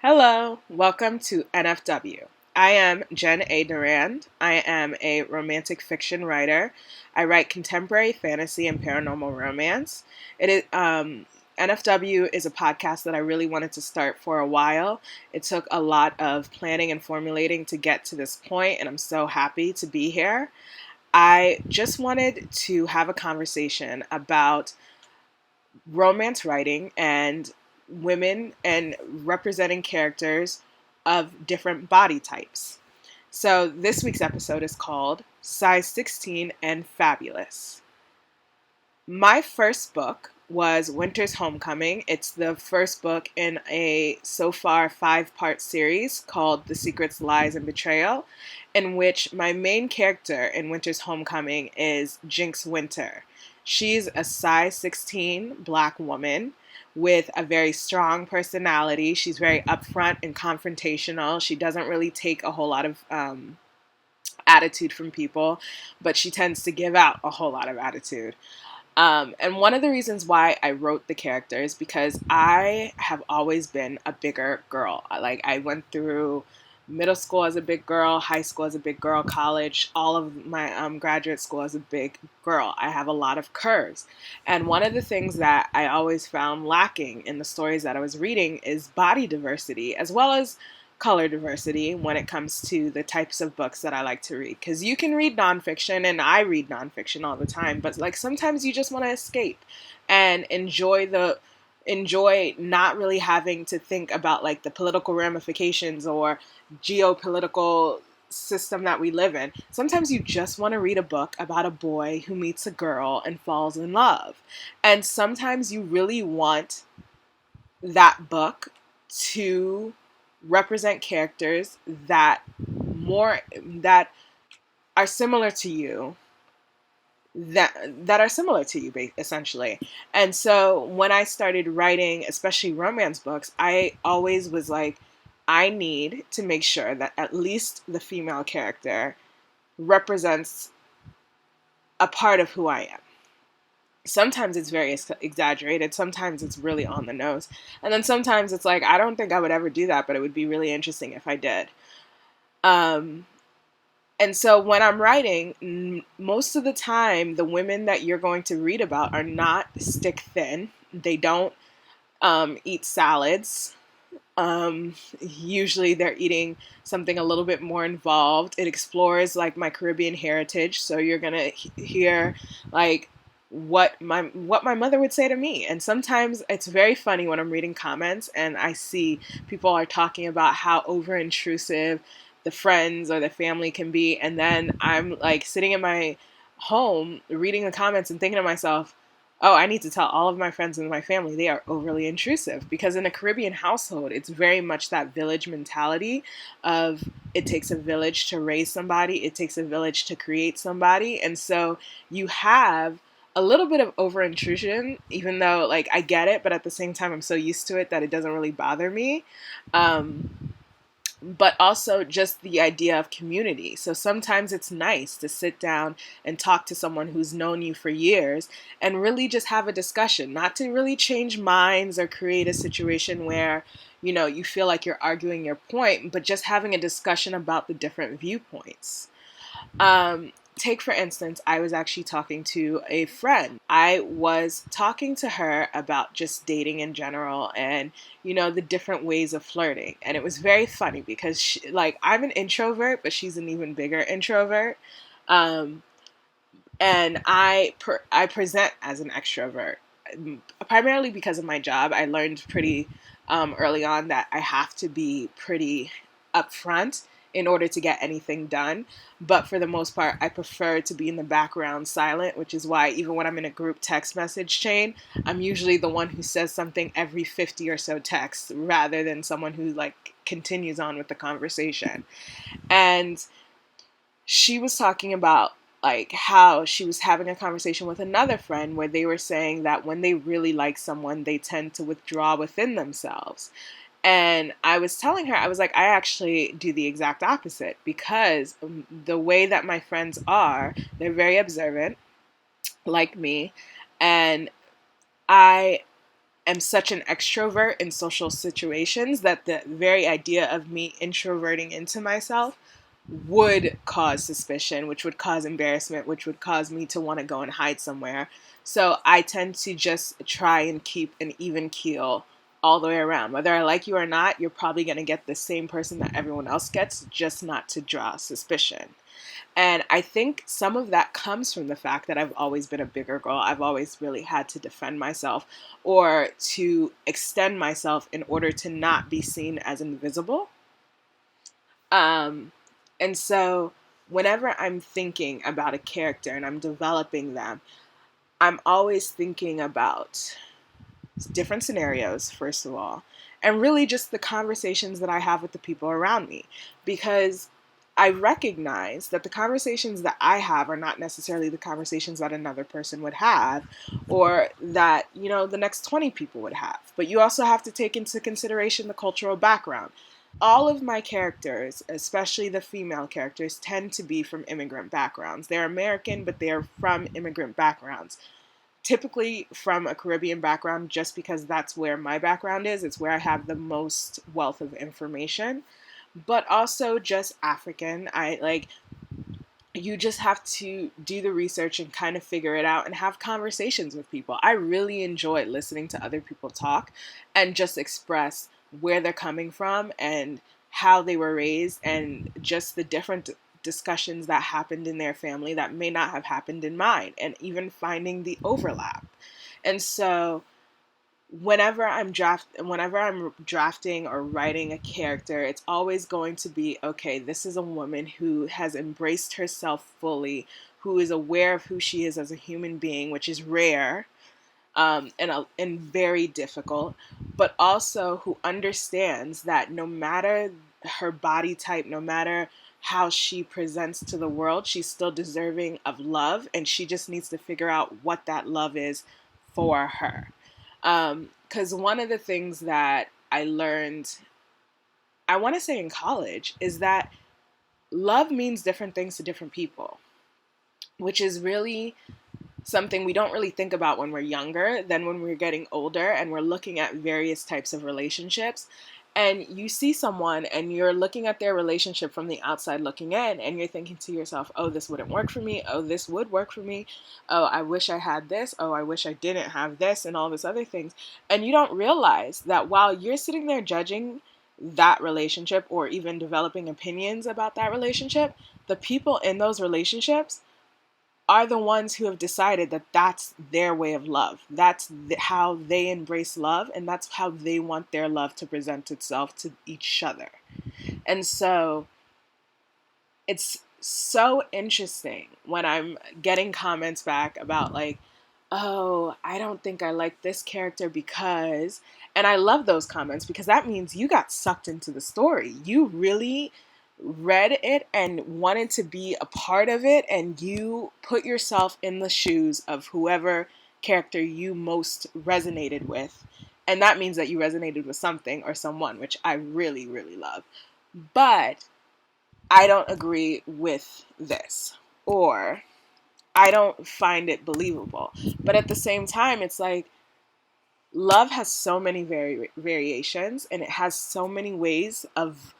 Hello, welcome to NFW. I am Jen A. Durand. I am a romantic fiction writer. I write contemporary fantasy and paranormal romance. NFW is a podcast that I really wanted to start for a while. It took a lot of planning and formulating to get to this point, and I'm so happy to be here. I just wanted to have a conversation about romance writing and women and representing characters of different body types. So this week's episode is called Size 16 and Fabulous. My first book was Winter's Homecoming. It's the first book in a so far 5-part series called The Secrets, Lies, and Betrayal, in which my main character in Winter's Homecoming is Jinx Winter. She's a size 16 black woman with a very strong personality. She's very upfront and confrontational. She doesn't really take a whole lot of attitude from people, but she tends to give out a whole lot of attitude. And one of the reasons why I wrote the character is because I have always been a bigger girl. I went through middle school as a big girl, high school as a big girl, college, all of my graduate school as a big girl. I have a lot of curves. And one of the things that I always found lacking in the stories that I was reading is body diversity, as well as color diversity when it comes to the types of books that I like to read. Because you can read nonfiction, and I read nonfiction all the time, but sometimes you just want to escape and enjoy not really having to think about the political ramifications or geopolitical system that we live in. Sometimes you just want to read a book about a boy who meets a girl and falls in love. And sometimes you really want that book to represent characters that are similar to you, that are similar to you, essentially. And so when I started writing, especially romance books, I always was like, I need to make sure that at least the female character represents a part of who I am. Sometimes it's very exaggerated. Sometimes it's really on the nose. And then sometimes it's like, I don't think I would ever do that, but it would be really interesting if I did. And so when I'm writing, most of the time, the women that you're going to read about are not stick thin. They don't eat salads. Usually they're eating something a little bit more involved. It explores my Caribbean heritage. So you're going to hear what my mother would say to me. And sometimes it's very funny when I'm reading comments and I see people are talking about how over intrusive the friends or the family can be, and then I'm sitting in my home reading the comments and thinking to myself, oh, I need to tell all of my friends and my family they are overly intrusive. Because in a Caribbean household, it's very much that village mentality of it takes a village to raise somebody, it takes a village to create somebody. And so you have a little bit of over intrusion, even though I get it, but at the same time I'm so used to it that it doesn't really bother me. But also just the idea of community. So sometimes it's nice to sit down and talk to someone who's known you for years and really just have a discussion, not to really change minds or create a situation where, you feel like you're arguing your point, but just having a discussion about the different viewpoints. Take, for instance, I was actually talking to a friend. I was talking to her about just dating in general and, the different ways of flirting. And it was very funny because, I'm an introvert, but she's an even bigger introvert. And I present as an extrovert, primarily because of my job. I learned pretty early on that I have to be pretty upfront in order to get anything done. But for the most part, I prefer to be in the background silent, which is why even when I'm in a group text message chain, I'm usually the one who says something every 50 or so texts rather than someone who continues on with the conversation. And she was talking about how she was having a conversation with another friend where they were saying that when they really like someone, they tend to withdraw within themselves. And I was telling her, I was like, I actually do the exact opposite because the way that my friends are, they're very observant, like me. And I am such an extrovert in social situations that the very idea of me introverting into myself would cause suspicion, which would cause embarrassment, which would cause me to want to go and hide somewhere. So I tend to just try and keep an even keel all the way around. Whether I like you or not, you're probably going to get the same person that everyone else gets, just not to draw suspicion. And I think some of that comes from the fact that I've always been a bigger girl. I've always really had to defend myself or to extend myself in order to not be seen as invisible. Um, and so whenever I'm thinking about a character and I'm developing them, I'm always thinking about different scenarios, first of all, and really just the conversations that I have with the people around me. Because I recognize that the conversations that I have are not necessarily the conversations that another person would have or that, the next 20 people would have. But you also have to take into consideration the cultural background. All of my characters, especially the female characters, tend to be from immigrant backgrounds. They're American, but they're from immigrant backgrounds. Typically from a Caribbean background, just because that's where my background is. It's where I have the most wealth of information, but also just African. You just have to do the research and kind of figure it out and have conversations with people. I really enjoy listening to other people talk and just express where they're coming from and how they were raised and just the different discussions that happened in their family that may not have happened in mine, and even finding the overlap. And so whenever I'm drafting or writing a character, it's always going to be, okay, this is a woman who has embraced herself fully, who is aware of who she is as a human being, which is rare, and very difficult, but also who understands that no matter her body type, no matter how she presents to the world, she's still deserving of love, and she just needs to figure out what that love is for her. Because one of the things that I learned, I want to say in college, is that love means different things to different people, which is really something we don't really think about when we're younger than when we're getting older and we're looking at various types of relationships. And you see someone and you're looking at their relationship from the outside looking in, and you're thinking to yourself, oh, this wouldn't work for me. Oh, this would work for me. Oh, I wish I had this. Oh, I wish I didn't have this, and all this other things. And you don't realize that while you're sitting there judging that relationship or even developing opinions about that relationship, the people in those relationships are the ones who have decided that that's their way of love. That's how they embrace love, and that's how they want their love to present itself to each other. And so it's so interesting when I'm getting comments back about like, oh, I don't think I like this character because, and I love those comments because that means you got sucked into the story. You really read it and wanted to be a part of it, and you put yourself in the shoes of whoever character you most resonated with. And that means that you resonated with something or someone, which I really, really love. But I don't agree with this, or I don't find it believable. But at the same time, it's like love has so many variations, and it has so many ways of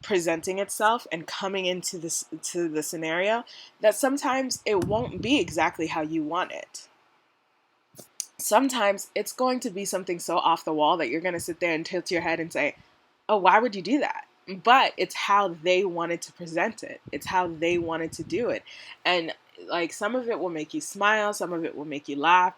presenting itself and coming into this to the scenario that sometimes it won't be exactly how you want it. Sometimes it's going to be something so off the wall that you're going to sit there and tilt your head and say, oh, why would you do that? But it's how they wanted to present it. It's how they wanted to do it. And like some of it will make you smile, some of it will make you laugh.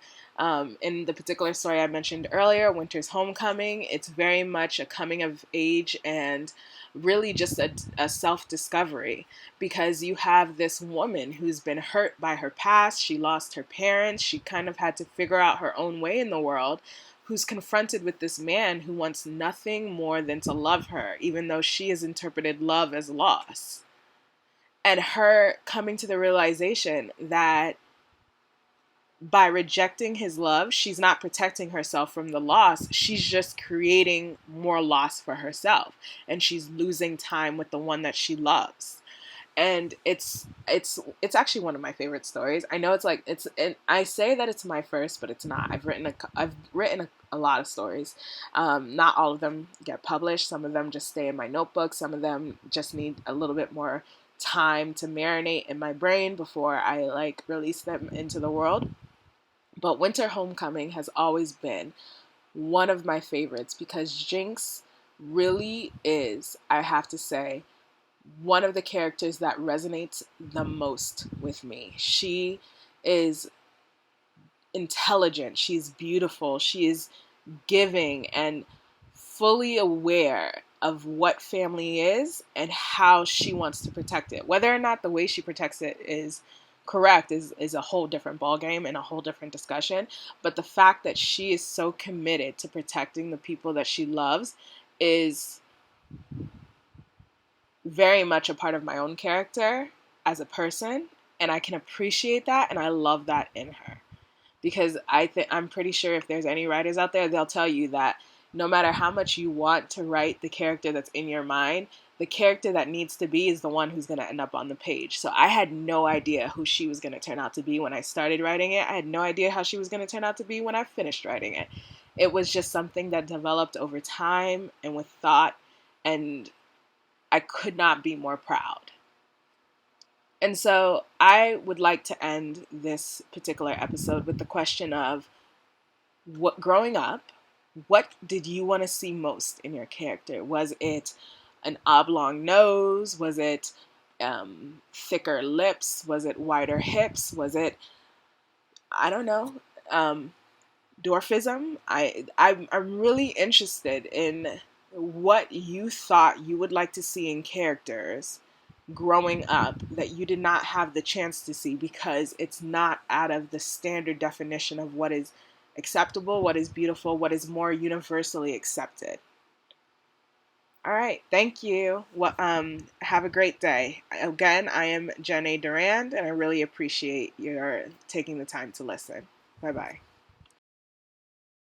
In the particular story I mentioned earlier, Winter's Homecoming, it's very much a coming of age and really just a self-discovery, because you have this woman who's been hurt by her past. She lost her parents. She kind of had to figure out her own way in the world, who's confronted with this man who wants nothing more than to love her, even though she has interpreted love as loss. And her coming to the realization that by rejecting his love, she's not protecting herself from the loss. She's just creating more loss for herself. And she's losing time with the one that she loves. and it's actually one of my favorite stories. I know it's like I say that it's my first, but it's not. I've written a lot of stories. Not all of them get published. Some of them just stay in my notebook. Some of them just need a little bit more time to marinate in my brain before I like release them into the world. But Winter Homecoming has always been one of my favorites because Jinx really is, I have to say, one of the characters that resonates the most with me. She is intelligent, she's beautiful, she is giving and fully aware of what family is and how she wants to protect it. Whether or not the way she protects it is correct is a whole different ballgame and a whole different discussion. But the fact that she is so committed to protecting the people that she loves is very much a part of my own character as a person, and I can appreciate that and I love that in her. Because I'm pretty sure if there's any writers out there, they'll tell you that no matter how much you want to write the character that's in your mind, the character that needs to be is the one who's going to end up on the page. So I had no idea who she was going to turn out to be when I started writing it. I had no idea how she was going to turn out to be when I finished writing it. It was just something that developed over time and with thought, and I could not be more proud. And so I would like to end this particular episode with the question of what, growing up, what did you want to see most in your character? Was it an oblong nose? Was it thicker lips? Was it wider hips? Was it, I don't know, dwarfism? I'm really interested in what you thought you would like to see in characters growing up that you did not have the chance to see because it's not out of the standard definition of what is acceptable, what is beautiful, what is more universally accepted. All right, thank you. Well, have a great day. Again, I am Jenna Durand, and I really appreciate your taking the time to listen. Bye bye.